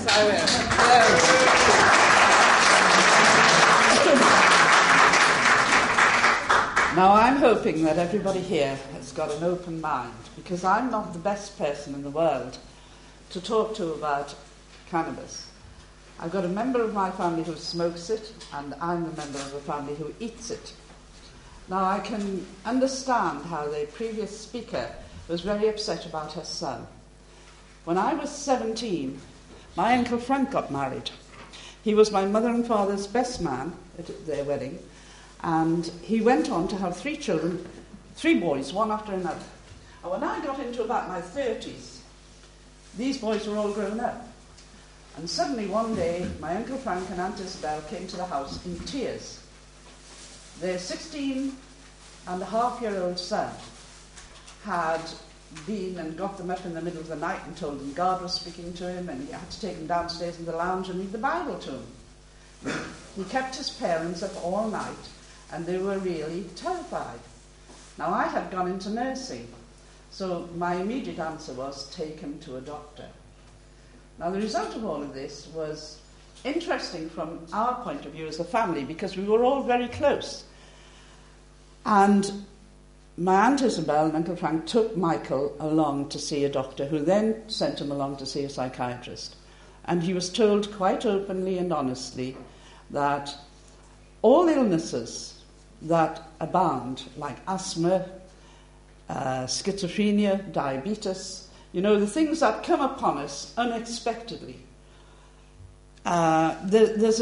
Yes, I will. Now, I'm hoping that everybody here has got an open mind, because I'm not the best person in the world to talk to about cannabis. I've got a member of my family who smokes it, and I'm a member of the family who eats it. Now, I can understand how the previous speaker was very upset about her son. When I was 17, my Uncle Frank got married. He was my mother and father's best man at their wedding, and he went on to have 3 children, 3 boys, one after another. And when I got into about my 30s, these boys were all grown up. And suddenly one day, my Uncle Frank and Aunt Isabel came to the house in tears. Their 16-and-a-half-year-old son had been and got them up in the middle of the night and told them God was speaking to him, and he had to take them downstairs in the lounge and read the Bible to him. He kept his parents up all night, and they were really terrified. Now, I had gone into nursing, so my immediate answer was, take him to a doctor. Now, the result of all of this was interesting from our point of view as a family, because we were all very close. And my Aunt Isabel and Uncle Frank took Michael along to see a doctor, who then sent him along to see a psychiatrist. And he was told quite openly and honestly that all illnesses that abound, like asthma, schizophrenia, diabetes, the things that come upon us unexpectedly, there's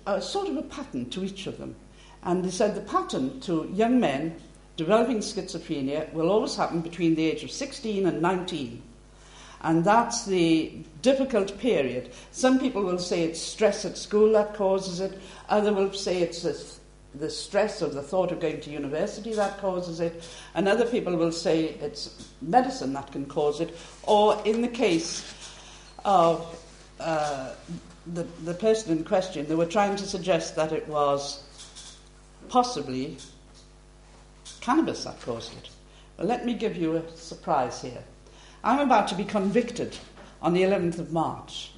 a sort of a pattern to each of them. And they said the pattern to young men developing schizophrenia will always happen between the age of 16 and 19. And that's the difficult period. Some people will say it's stress at school that causes it. Others will say it's the stress of the thought of going to university that causes it. And other people will say it's medicine that can cause it. Or in the case of the person in question, they were trying to suggest that it was possibly cannabis that caused it. Well, let me give you a surprise here. I'm about to be convicted on the 11th of March.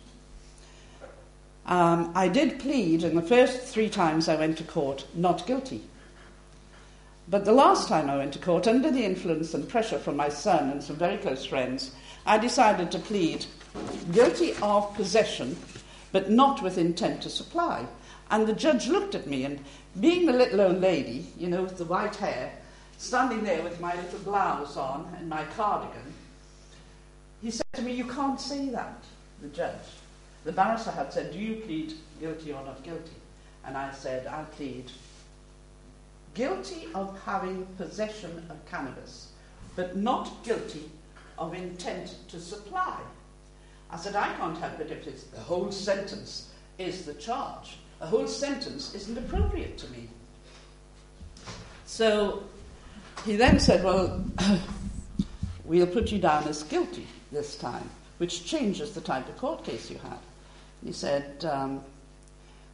I did plead in the first 3 times I went to court not guilty. But the last time I went to court, under the influence and pressure from my son and some very close friends, I decided to plead guilty of possession, but not with intent to supply. And the judge looked at me, and being the little old lady, with the white hair, standing there with my little blouse on and my cardigan, he said to me, "You can't say that," the judge. The barrister had said, "Do you plead guilty or not guilty?" And I said, "I plead guilty of having possession of cannabis, but not guilty of intent to supply." I said, "I can't help it if it's the whole sentence is the charge. A whole sentence isn't appropriate to me." So he then said, "Well, we'll put you down as guilty this time," which changes the type of court case you had. He said,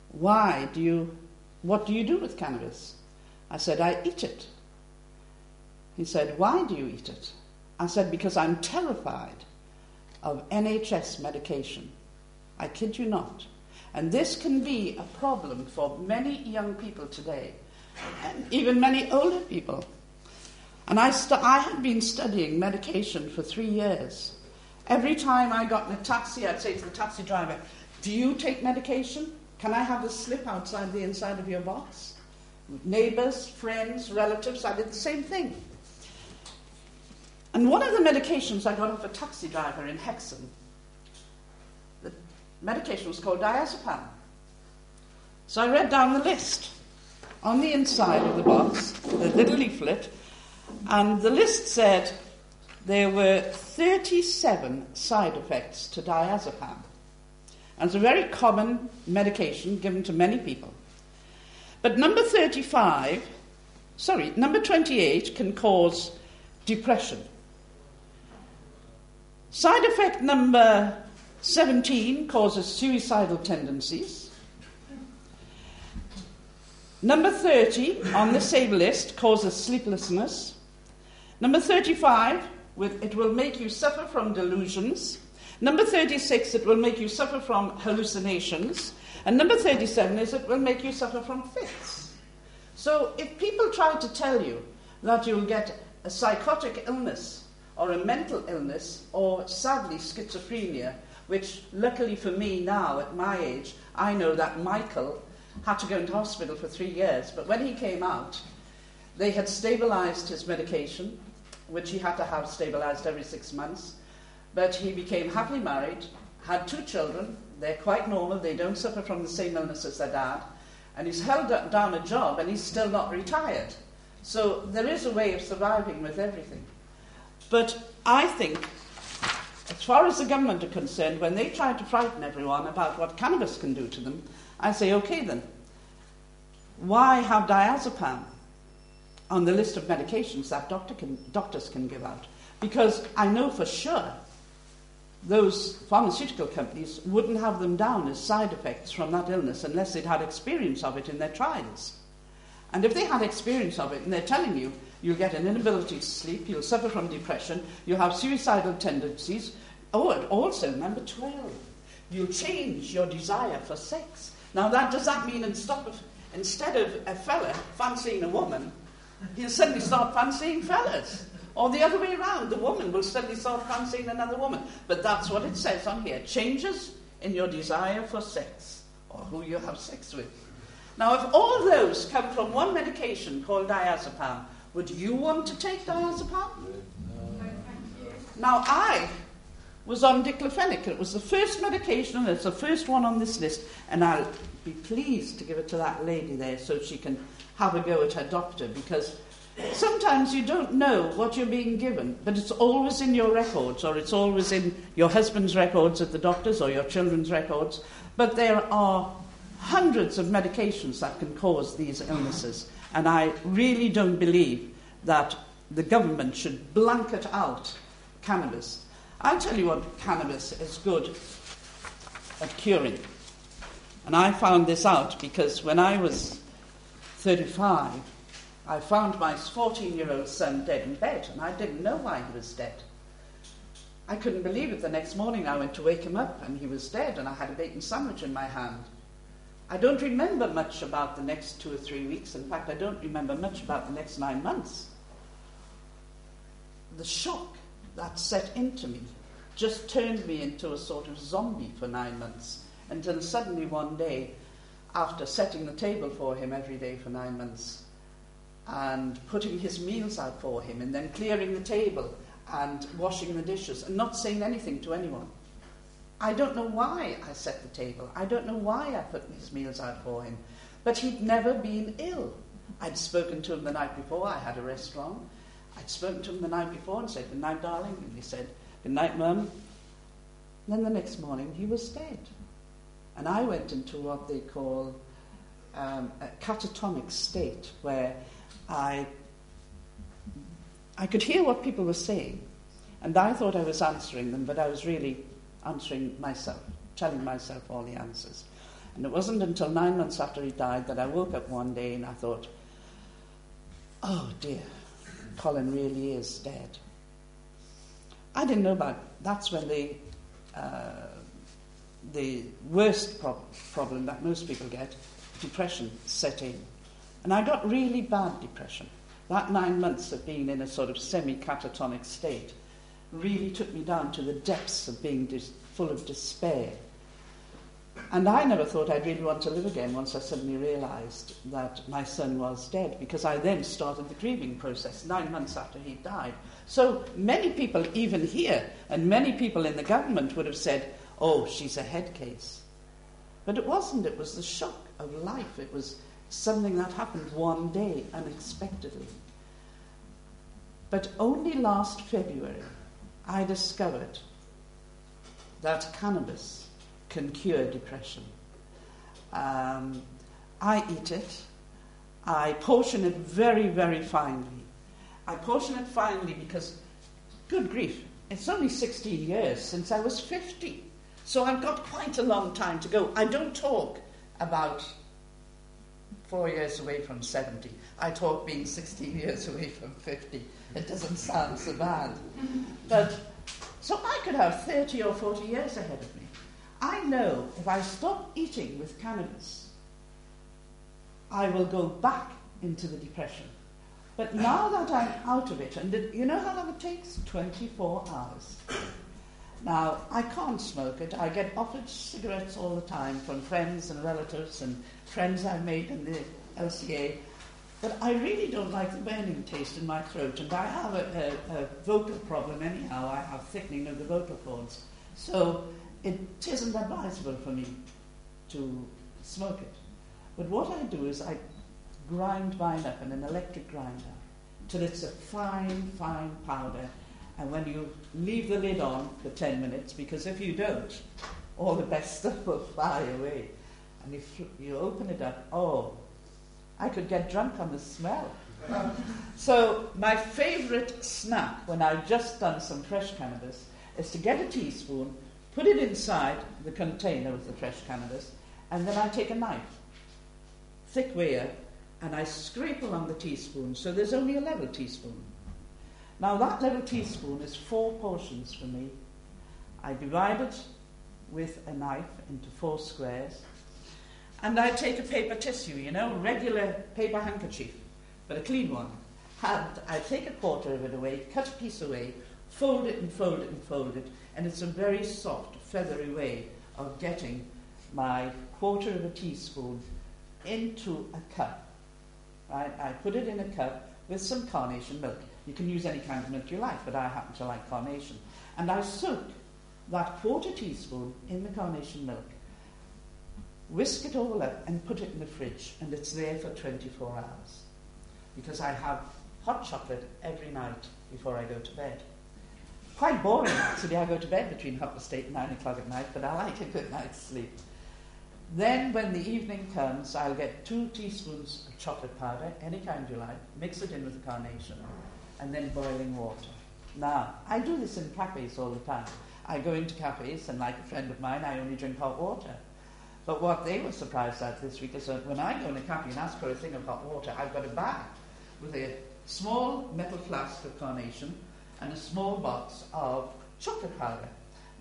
what do you do with cannabis?" I said, "I eat it." He said, "Why do you eat it?" I said, "Because I'm terrified of NHS medication. I kid you not. And this can be a problem for many young people today, and even many older people. And I had been studying medication for 3 years. Every time I got in a taxi, I'd say to the taxi driver, "Do you take medication? Can I have a slip outside the inside of your box?" Neighbours, friends, relatives, I did the same thing. And one of the medications I got off a taxi driver in Hexham, the medication was called diazepam. So I read down the list on the inside of the box, the little leaflet, and the list said there were 37 side effects to diazepam. And it's a very common medication given to many people. But number 28 can cause depression. Side effect number 17 causes suicidal tendencies. Number 30 on the same list causes sleeplessness. Number 35, it will make you suffer from delusions. Number 36, it will make you suffer from hallucinations. And number 37 is it will make you suffer from fits. So if people try to tell you that you'll get a psychotic illness or a mental illness or, sadly, schizophrenia, which luckily for me now, at my age, I know that Michael had to go into hospital for 3 years. But when he came out, they had stabilised his medication, which he had to have stabilised every 6 months. But he became happily married, had 2 children. They're quite normal. They don't suffer from the same illness as their dad. And he's held down a job and he's still not retired. So there is a way of surviving with everything. But I think, as far as the government are concerned, when they try to frighten everyone about what cannabis can do to them, I say, okay then, why have diazepam on the list of medications that doctors can give out? Because I know for sure those pharmaceutical companies wouldn't have them down as side effects from that illness unless they'd had experience of it in their trials. And if they had experience of it and they're telling you, you'll get an inability to sleep, you'll suffer from depression, you'll have suicidal tendencies. Oh, and also, number 12, you'll change your desire for sex. Now, does that mean instead of a fella fancying a woman, he'll suddenly start fancying fellas? Or the other way around, the woman will suddenly start fancying another woman. But that's what it says on here. Changes in your desire for sex, or who you have sex with. Now, if all those come from one medication called diazepam, would you want to take diazepam? Now, I was on diclofenac. It was the first medication, and it's the first one on this list. And I'll be pleased to give it to that lady there so she can have a go at her doctor, because sometimes you don't know what you're being given, but it's always in your records, or it's always in your husband's records at the doctor's, or your children's records. But there are hundreds of medications that can cause these illnesses, and I really don't believe that the government should blanket out cannabis. I'll tell you what cannabis is good at curing. And I found this out because when I was 35, I found my 14-year-old son dead in bed, and I didn't know why he was dead. I couldn't believe it. The next morning I went to wake him up, and he was dead, and I had a bacon sandwich in my hand. I don't remember much about the next 2 or 3 weeks. In fact, I don't remember much about the next 9 months. The shock that set into me just turned me into a sort of zombie for 9 months, until suddenly one day, after setting the table for him every day for 9 months, and putting his meals out for him, and then clearing the table and washing the dishes and not saying anything to anyone. I don't know why I set the table. I don't know why I put his meals out for him. But he'd never been ill. I'd spoken to him the night before. I had a restaurant. I'd spoken to him the night before and said, "Good night, darling." And he said, "Good night, Mum." And then the next morning he was dead. And I went into what they call a catatonic state, where I could hear what people were saying, and I thought I was answering them, but I was really answering myself, telling myself all the answers. And it wasn't until 9 months after he died that I woke up one day and I thought, oh dear, Colin really is dead. I didn't know about, that's when the worst problem that most people get, depression, set in. And I got really bad depression. That 9 months of being in a sort of semi-catatonic state really took me down to the depths of being full of despair. And I never thought I'd really want to live again once I suddenly realised that my son was dead, because I then started the grieving process 9 months after he died. So many people, even here, and many people in the government would have said, oh, she's a head case. But it wasn't. It was the shock of life. It was something that happened one day, unexpectedly. But only last February, I discovered that cannabis can cure depression. I eat it. I portion it very, very finely. I portion it finely because, good grief, it's only 16 years since I was 50. So I've got quite a long time to go. I don't talk about 4 years away from 70. I talk being 16 years away from 50. It doesn't sound so bad. But So I could have 30 or 40 years ahead of me. I know if I stop eating with cannabis, I will go back into the depression. But now that I'm out of it, and you know how long it takes? 24 hours. Now, I can't smoke it. I get offered cigarettes all the time from friends and relatives and friends I've made in the LCA. But I really don't like the burning taste in my throat, and I have a vocal problem anyhow. I have thickening of the vocal cords. So it isn't advisable for me to smoke it. But what I do is I grind mine up in an electric grinder till it's a fine, fine powder. And when you leave the lid on for 10 minutes, because if you don't, all the best stuff will fly away. And if you open it up, I could get drunk on the smell. So my favourite snack when I've just done some fresh cannabis is to get a teaspoon, put it inside the container with the fresh cannabis, and then I take a knife, thick wire, and I scrape along the teaspoon, so there's only a level teaspoon. Now that level teaspoon is 4 portions for me. I divide it with a knife into 4 squares, and I take a paper tissue, regular paper handkerchief, but a clean one. And I take a quarter of it away, cut a piece away, fold it and fold it and fold it, and it's a very soft, feathery way of getting my quarter of a teaspoon into a cup. Right? I put it in a cup with some carnation milk. You can use any kind of milk you like, but I happen to like carnation. And I soak that quarter teaspoon in the carnation milk, whisk it all up and put it in the fridge, and it's there for 24 hours. Because I have hot chocolate every night before I go to bed. Quite boring, actually. I go to bed between 8:30 and 9 o'clock at night, but I like a good night's sleep. Then when the evening comes, I'll get 2 teaspoons of chocolate powder, any kind you like, mix it in with the carnation, and then boiling water. Now, I do this in cafes all the time. I go into cafes, and like a friend of mine, I only drink hot water. But what they were surprised at this week is that when I go in a cafe and ask for a thing of hot water, I've got a bag with a small metal flask of carnation and a small box of chocolate powder.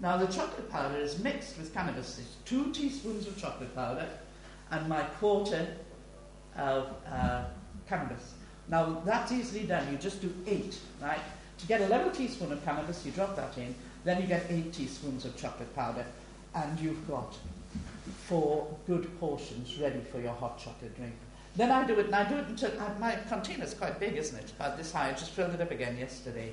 Now, the chocolate powder is mixed with cannabis. There's 2 teaspoons of chocolate powder and my quarter of cannabis. Now, that's easily done. You just do 8, right? To get a level teaspoon of cannabis, you drop that in. Then you get 8 teaspoons of chocolate powder, and you've got 4 good portions ready for your hot chocolate drink. Then I do it until my container's quite big, isn't it? About this high. I just filled it up again yesterday.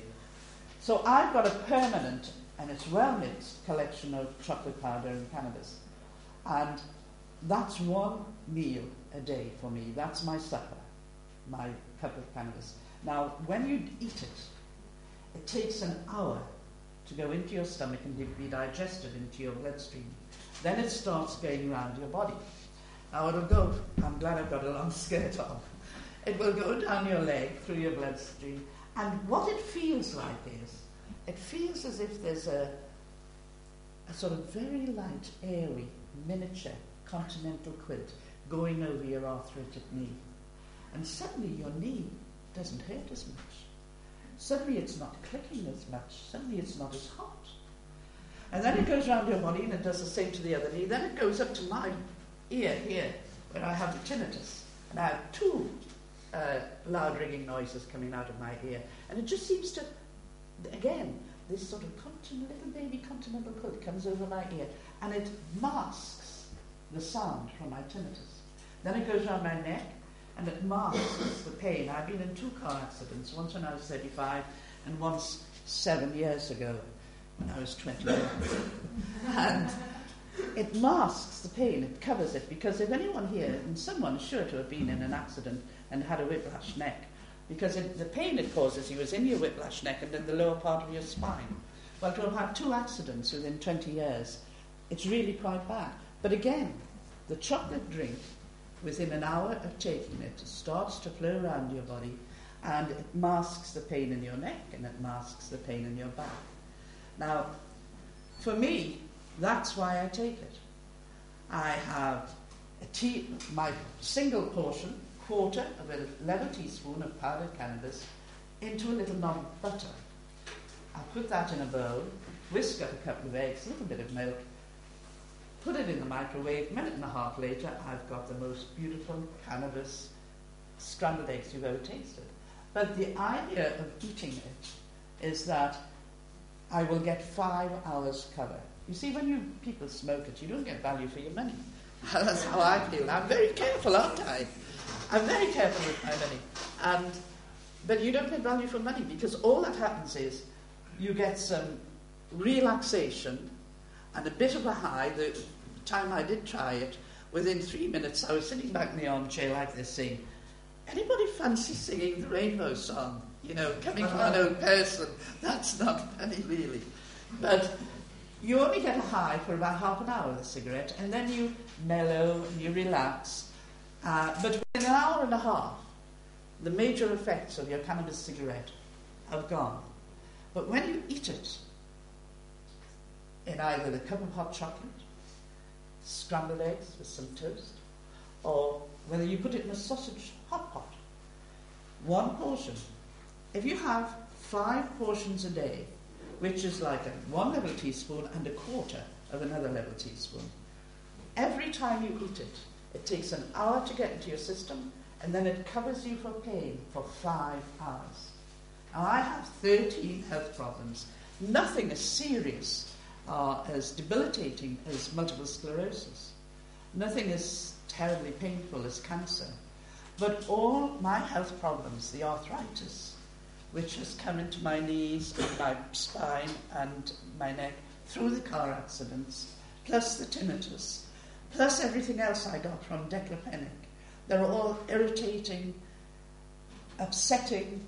So I've got a permanent, and it's well mixed, collection of chocolate powder and cannabis. And that's 1 meal a day for me. That's my supper, my cup of cannabis. Now, when you eat it, it takes an hour to go into your stomach and be digested into your bloodstream. Then it starts going around your body. Now it'll go, I'm glad I've got a long skirt on. It will go down your leg, through your bloodstream, and what it feels like is, it feels as if there's a sort of very light, airy, miniature continental quilt going over your arthritic knee. And suddenly your knee doesn't hurt as much. Suddenly it's not clicking as much. Suddenly it's not as hot. And then it goes around your body and it does the same to the other knee. Then it goes up to my ear here, where I have the tinnitus. And I have 2 loud ringing noises coming out of my ear. And it just seems to, again, this sort of little baby continental quilt comes over my ear. And it masks the sound from my tinnitus. Then it goes around my neck and it masks the pain. I've been in 2 car accidents, once when I was 35 and once 7 years ago when I was 21. And it masks the pain, it covers it, because if anyone here, and someone is sure to have been in an accident and had a whiplash neck, because the pain it causes you is in your whiplash neck and in the lower part of your spine. Well, to have had 2 accidents within 20 years, it's really quite bad. But again, the chocolate drink, within an hour of taking it, starts to flow around your body, and it masks the pain in your neck and it masks the pain in your back. Now, for me, that's why I take it. I have my single portion, quarter of a level teaspoon of powdered cannabis into a little knob of butter. I put that in a bowl, whisk up a couple of eggs, a little bit of milk, put it in the microwave. A minute and a half later, I've got the most beautiful cannabis scrambled eggs you've ever tasted. But the idea of eating it is that I will get 5 hours cover. You see, when people smoke it, you don't get value for your money. That's how I feel. I'm very careful, aren't I? I'm very careful with my money. But you don't get value for money, because all that happens is you get some relaxation and a bit of a high. The time I did try it, within 3 minutes I was sitting back in the armchair like this saying, anybody fancy singing the Rainbow Song? You know, coming from an old person, that's not funny really. But you only get a high for about half an hour with a cigarette, and then you mellow and you relax. But within an hour and a half, the major effects of your cannabis cigarette have gone. But when you eat it in either the cup of hot chocolate, scrambled eggs with some toast, or whether you put it in a sausage hot pot, one portion. If you have 5 portions a day, which is like a 1 level teaspoon and a quarter of another level teaspoon, every time you eat it, it takes an hour to get into your system, and then it covers you for pain for 5 hours. Now, I have 13 health problems. Nothing as serious or as debilitating as multiple sclerosis. Nothing as terribly painful as cancer. But all my health problems, the arthritis, which has come into my knees and my spine and my neck through the car accidents, plus the tinnitus, plus everything else I got from diclofenac, they're all irritating, upsetting,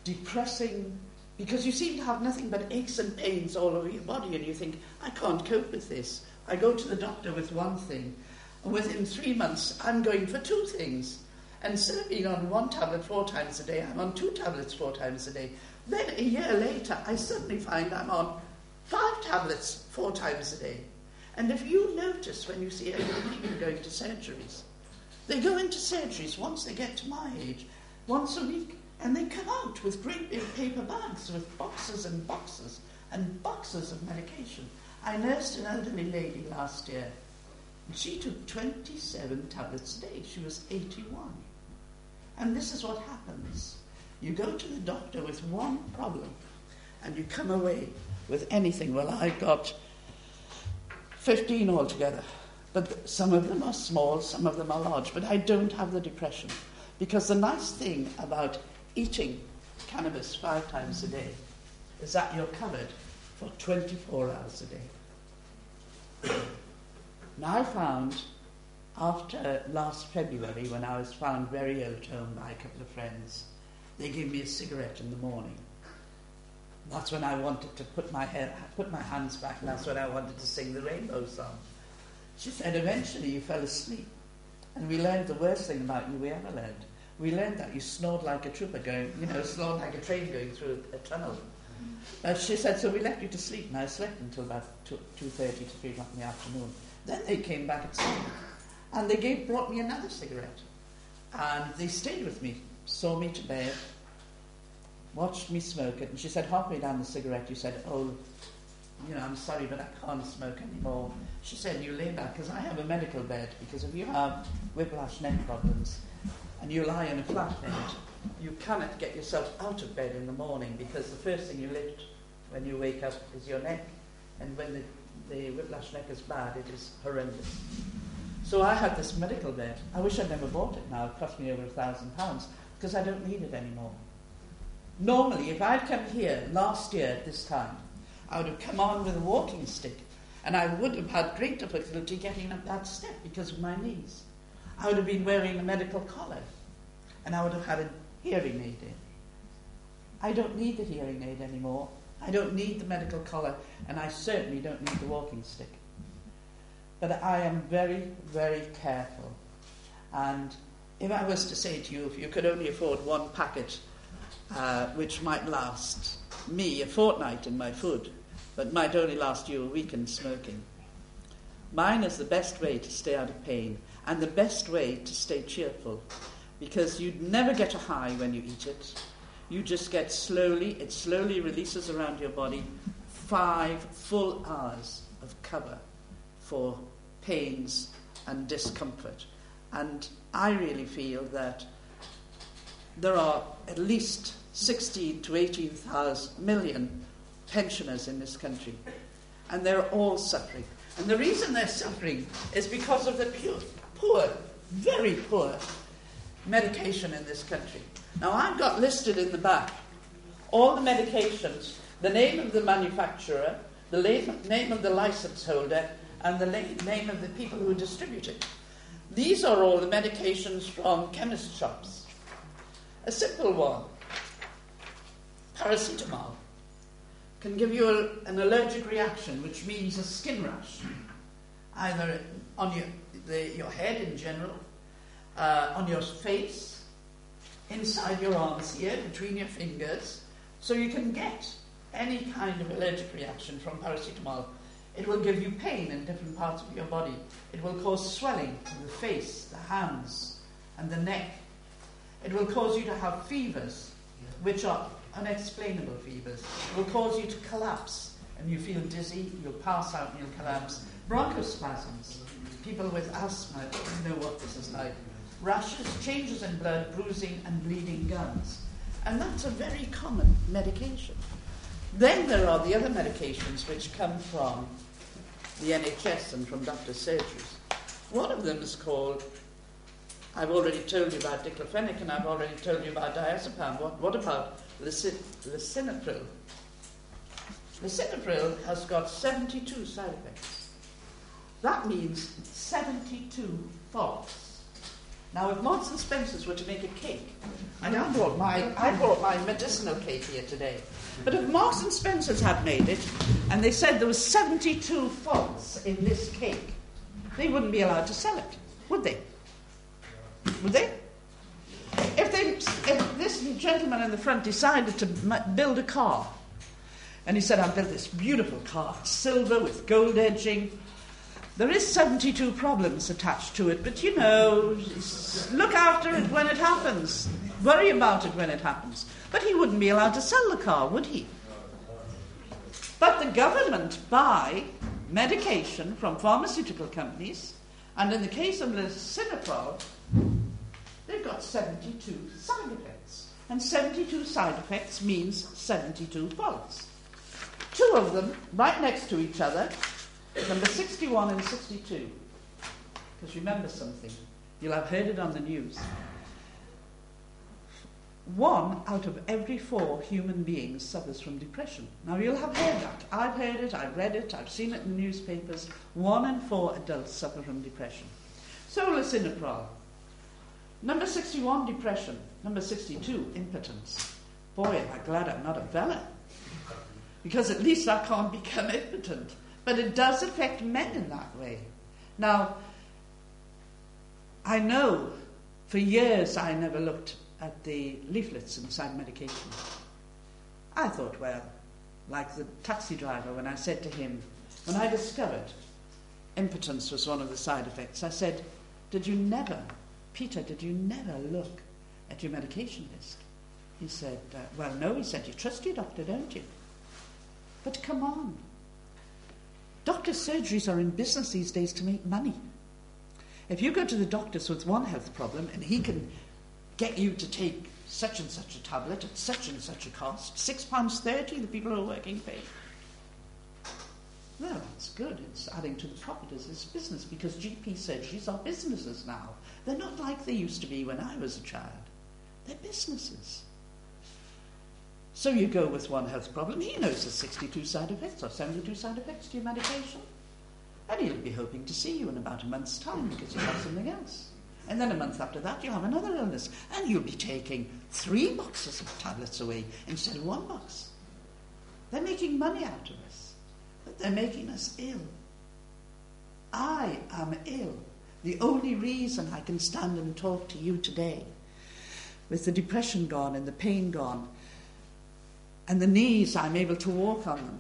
depressing, because you seem to have nothing but aches and pains all over your body, and you think, I can't cope with this. I go to the doctor with one thing, and within 3 months, I'm going for 2 things. And instead of being on 1 tablet 4 times a day, I'm on 2 tablets 4 times a day. Then a year later, I suddenly find I'm on 5 tablets 4 times a day. And if you notice when you see people going to surgeries, they go into surgeries once they get to my age, once a week, and they come out with great big paper bags with boxes and boxes and boxes of medication. I nursed an elderly lady last year, and she took 27 tablets a day. She was 81. And this is what happens. You go to the doctor with one problem, and you come away with anything. Well, I got 15 altogether. But some of them are small, some of them are large. But I don't have the depression. Because the nice thing about eating cannabis 5 times a day is that you're covered for 24 hours a day. Now I found, after last February, when I was found very ill at home by a couple of friends, they gave me a cigarette in the morning. That's when I wanted to put my hands back, and that's when I wanted to sing the Rainbow Song. She said, eventually you fell asleep, and we learned the worst thing about you we ever learned. We learned that you snored like a trooper snored like a train going through a tunnel. She said, so we left you to sleep, and I slept until about 2:30 to 3 o'clock in the afternoon. Then they came back at 7, and they brought me another cigarette. And they stayed with me, saw me to bed, watched me smoke it, and she said, halfway down the cigarette, you said, oh, I'm sorry, but I can't smoke anymore. She said, you lay back, because I have a medical bed, because if you have whiplash neck problems, and you lie in a flat bed, you cannot get yourself out of bed in the morning, because the first thing you lift when you wake up is your neck, and when the whiplash neck is bad, it is horrendous. So I had this medical bed. I wish I'd never bought it now. It cost me over £1,000, because I don't need it anymore. Normally, if I'd come here last year at this time, I would have come on with a walking stick, and I would have had great difficulty getting up that step because of my knees. I would have been wearing a medical collar, and I would have had a hearing aid in. I don't need the hearing aid anymore. I don't need the medical collar, and I certainly don't need the walking stick. But I am very, very careful. And if I was to say to you, if you could only afford 1 packet, which might last me a fortnight in my food, but might only last you a week in smoking, mine is the best way to stay out of pain, and the best way to stay cheerful, because you'd never get a high when you eat it. you just get it slowly releases around your body 5 full hours of cover for pains and discomfort. And I really feel that there are at least 16 to 18,000 million pensioners in this country, and they're all suffering. And the reason they're suffering is because of the poor, very poor medication in this country. Now, I've got listed in the back all the medications, the name of the manufacturer, the name of the license holder, and the name of the people who distribute it. These are all the medications from chemist shops. A simple one, paracetamol, can give you an allergic reaction, which means a skin rash, either on your head in general, on your face, inside your arms here, between your fingers. So you can get any kind of allergic reaction from paracetamol. It will give you pain in different parts of your body. It will cause swelling of the face, the hands, and the neck. It will cause you to have fevers, which are unexplainable fevers. It will cause you to collapse, and you feel dizzy, you'll pass out and you'll collapse. Bronchospasms. People with asthma don't know what this is like. Rashes, changes in blood, bruising, and bleeding gums. And that's a very common medication. Then there are the other medications which come from the NHS and from doctors' surgeries. One of them is called, I've already told you about diclofenac, and I've already told you about diazepam. What about lisinopril? Lisinopril has got 72 side effects. That means 72 faults. Now, if Marks and Spencer's were to make a cake, and I brought my medicinal cake here today, but if Marks and Spencer's had made it, and they said there was 72 faults in this cake, they wouldn't be allowed to sell it, would they? Would they? If this gentleman in the front decided to build a car, and he said, I've built this beautiful car, silver with gold edging, there is 72 problems attached to it, but look after it when it happens. Worry about it when it happens. But he wouldn't be allowed to sell the car, would he? But the government buy medication from pharmaceutical companies, and in the case of lisinopril, they've got 72 side effects. And 72 side effects means 72 faults. 2 of them right next to each other, number 61 and 62. Because remember something, you'll have heard it on the news. 1 out of every 4 human beings suffers from depression. Now, you'll have heard that. I've heard it, I've read it, I've seen it in the newspapers. 1 in 4 adults suffer from depression. So, lisinopril. Number 61, depression. Number 62, impotence. Boy, am I glad I'm not a fella. Because at least I can't become impotent. But it does affect men in that way. Now, I know for years I never looked at the leaflets inside medication. I thought, well, like the taxi driver when I said to him, when I discovered impotence was one of the side effects, I said, Peter, did you never look at your medication list? He said, well, no. He said, you trust your doctor, don't you? But come on. Doctors' surgeries are in business these days to make money. If you go to the doctors with one health problem and he can get you to take such and such a tablet at such and such a cost, £6.30 the people who are working pay. Well, that's good. It's adding to the profit as this business, because GP surgeries are businesses now. They're not like they used to be when I was a child. They're businesses. So you go with one health problem, he knows there's 62 side effects or 72 side effects to your medication. And he'll be hoping to see you in about a month's time because you have something else. And then a month after that, you'll have another illness. And you'll be taking 3 boxes of tablets away instead of 1 box. They're making money out of us. But they're making us ill. I am ill. The only reason I can stand and talk to you today, with the depression gone and the pain gone, and the knees, I'm able to walk on them.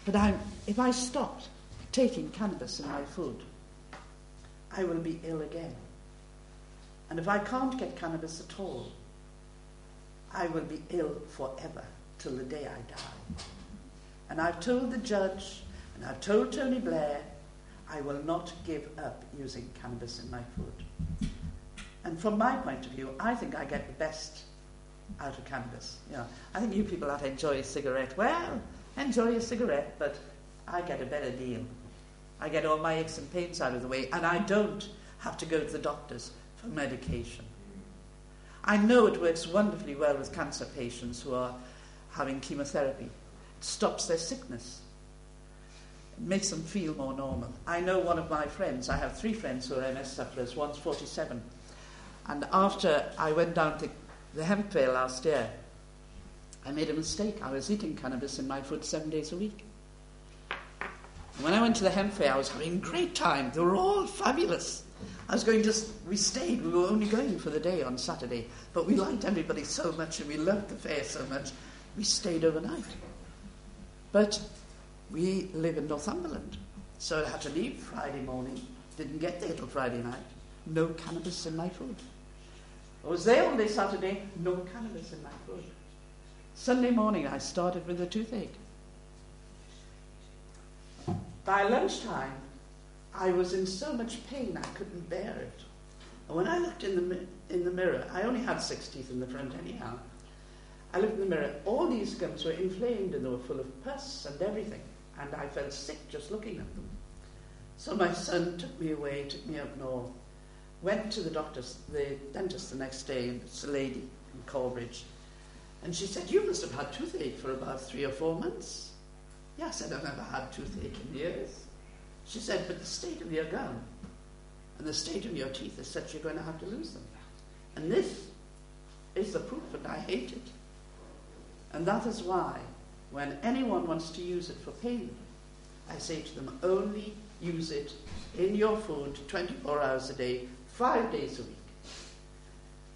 But if I stopped taking cannabis in my food, I will be ill again. And if I can't get cannabis at all, I will be ill forever till the day I die. And I've told the judge, and I've told Tony Blair, I will not give up using cannabis in my food. And from my point of view, I think I get the best out of cannabis. You know, I think you people that enjoy a cigarette, well, enjoy a cigarette, but I get a better deal. I get all my aches and pains out of the way, and I don't have to go to the doctors for medication. I know it works wonderfully well with cancer patients who are having chemotherapy. It stops their sickness. It makes them feel more normal. I know one of my friends, I have 3 friends who are MS sufferers, one's 47. And after I went down to the hemp fair last year, I made a mistake. I was eating cannabis in my food 7 days a week. And when I went to the hemp fair, I was having a great time. They were all fabulous. We stayed. We were only going for the day on Saturday. But we liked everybody so much and we loved the fair so much, we stayed overnight. But we live in Northumberland. So I had to leave Friday morning. Didn't get there till Friday night. No cannabis in my food. I was there all day Saturday. No cannabis in my food. Sunday morning, I started with a toothache. By lunchtime, I was in so much pain I couldn't bear it. And when I looked in the mirror, I only had 6 teeth in the front anyhow. I looked in the mirror, all these gums were inflamed and they were full of pus and everything. And I felt sick just looking at them. So my son took me away, took me up north, went to the dentist the next day, and it's a lady in Corbridge. And she said, you must have had toothache for about 3 or 4 months. Yeah, I said, I've never had toothache in years. She said, but the state of your gum and the state of your teeth is such you're going to have to lose them. And this is the proof, and I hate it. And that is why, when anyone wants to use it for pain, I say to them, only use it in your food 24 hours a day, 5 days a week.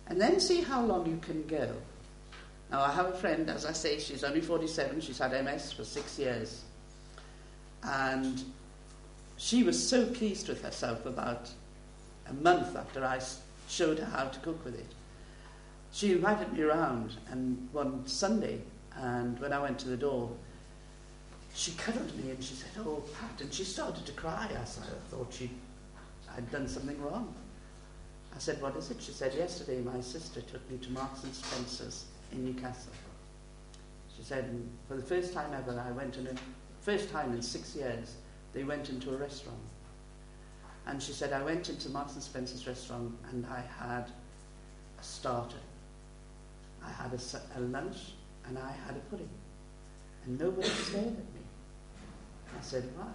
And then see how long you can go. Now, I have a friend, as I say, she's only 47, she's had MS for 6 years. And she was so pleased with herself about a month after I showed her how to cook with it. She invited me around and one Sunday, and when I went to the door, she cuddled me and she said, oh, Pat, and she started to cry. I thought I'd done something wrong. I said, what is it? She said, yesterday my sister took me to Marks and Spencer's in Newcastle. She said, for the first time ever, first time in 6 years, they went into a restaurant. And she said, I went into Marks and Spencer's restaurant and I had a starter. I had a lunch and I had a pudding. And nobody stared at me. I said, why?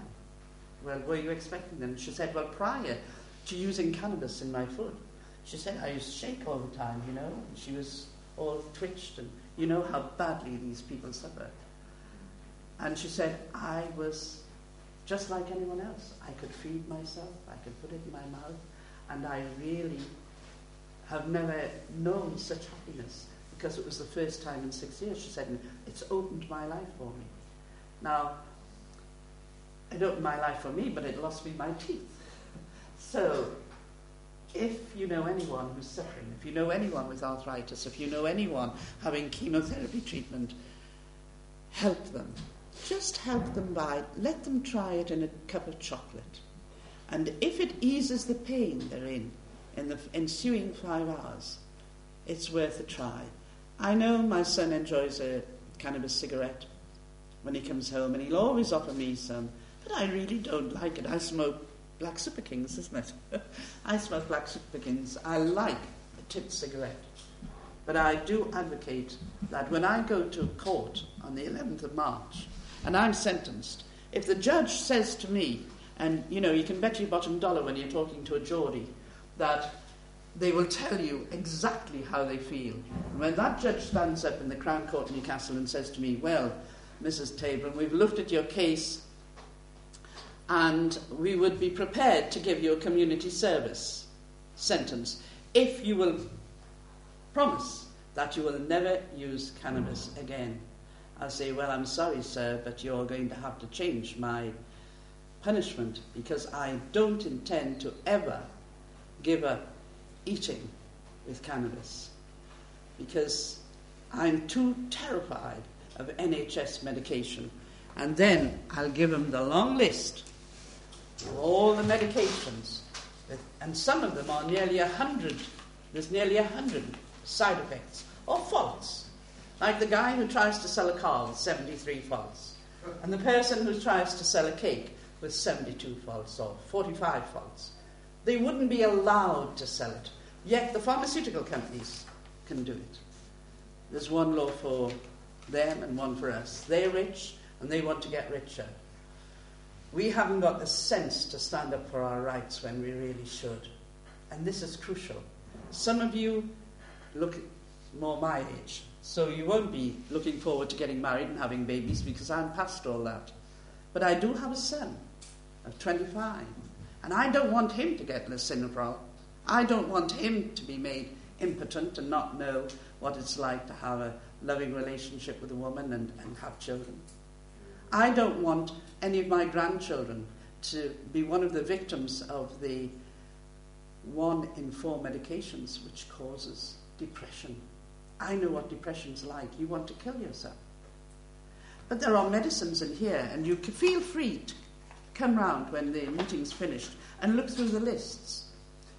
Well, were you expecting them? She said, well, prior to using cannabis in my food, she said, I used to shake all the time, you know. And she was all twitched, and you know how badly these people suffer. And she said, I was just like anyone else. I could feed myself, I could put it in my mouth, and I really have never known such happiness because it was the first time in 6 years. She said, and it's opened my life for me. Now, it opened my life for me, but it lost me my teeth. So, if you know anyone who's suffering, if you know anyone with arthritis, if you know anyone having chemotherapy treatment, help them. Just help them let them try it in a cup of chocolate. And if it eases the pain they're in the ensuing 5 hours, it's worth a try. I know my son enjoys a cannabis cigarette when he comes home, and he'll always offer me some, but I really don't like it. I smoke Black Super Kings, isn't it? I smoke Black Super Kings. I like a tipped cigarette. But I do advocate that when I go to court on the 11th of March and I'm sentenced, if the judge says to me, and you know, you can bet your bottom dollar when you're talking to a Geordie, that they will tell you exactly how they feel. And when that judge stands up in the Crown Court in Newcastle and says to me, well, Mrs. Tabram, we've looked at your case and we would be prepared to give you a community service sentence if you will promise that you will never use cannabis again. I'll say, well, I'm sorry, sir, but you're going to have to change my punishment because I don't intend to ever give up eating with cannabis. Because I'm too terrified of NHS medication. And then I'll give them the long list of all the medications. And some of them are nearly 100. There's nearly 100 side effects or faults. Like the guy who tries to sell a car with 73 faults. And the person who tries to sell a cake with 72 faults or 45 faults. They wouldn't be allowed to sell it. Yet the pharmaceutical companies can do it. There's one law for them and one for us. They're rich and they want to get richer. We haven't got the sense to stand up for our rights when we really should. And this is crucial. Some of you look more my age, so you won't be looking forward to getting married and having babies because I'm past all that. But I do have a son of 25, and I don't want him to get lisinopril. I don't want him to be made impotent and not know what it's like to have a loving relationship with a woman and have children. I don't want any of my grandchildren to be one of the victims of the 1 in 4 medications which causes depression. I know what depression's like. You want to kill yourself. But there are medicines in here, and you can feel free to come round when the meeting's finished and look through the lists.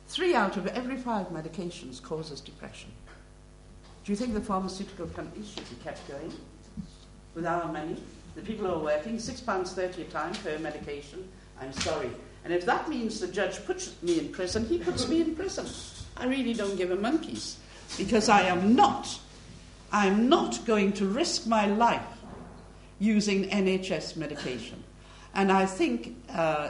3 out of every 5 medications causes depression. Do you think the pharmaceutical companies should be kept going with our money? The people who are working, £6.30 a time per medication, I'm sorry. And if that means the judge puts me in prison, he puts me in prison. I really don't give a monkey's, because I'm not going to risk my life using NHS medication. And I think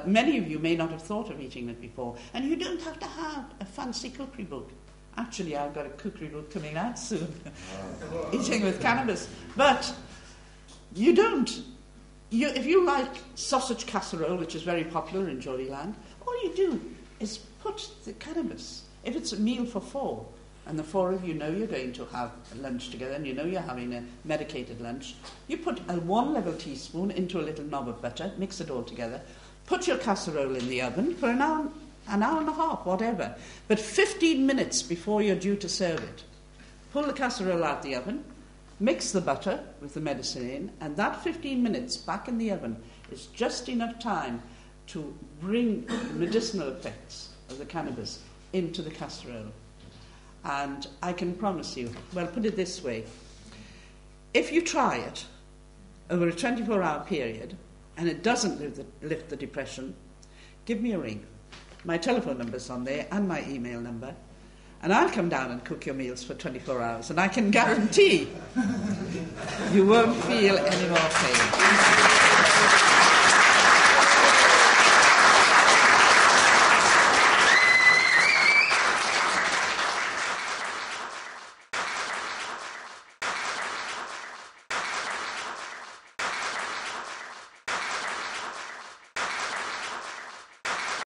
many of you may not have thought of eating it before. And you don't have to have a fancy cookery book. Actually, I've got a cookery book coming out soon, eating with cannabis. But you don't. If you like sausage casserole, which is very popular in Jollyland, all you do is put the cannabis. If it's a meal for 4, and the 4 of you know you're going to have lunch together, and you know you're having a medicated lunch, you put a 1 level teaspoon into a little knob of butter, mix it all together, put your casserole in the oven for an hour and a half, whatever. But 15 minutes before you're due to serve it, pull the casserole out the oven, mix the butter with the medicine in, and that 15 minutes back in the oven is just enough time to bring the medicinal effects of the cannabis into the casserole. And I can promise you, well, put it this way, if you try it over a 24-hour period and it doesn't lift the depression, give me a ring. My telephone number's on there and my email number. And I'll come down and cook your meals for 24 hours. And I can guarantee you won't feel any more pain.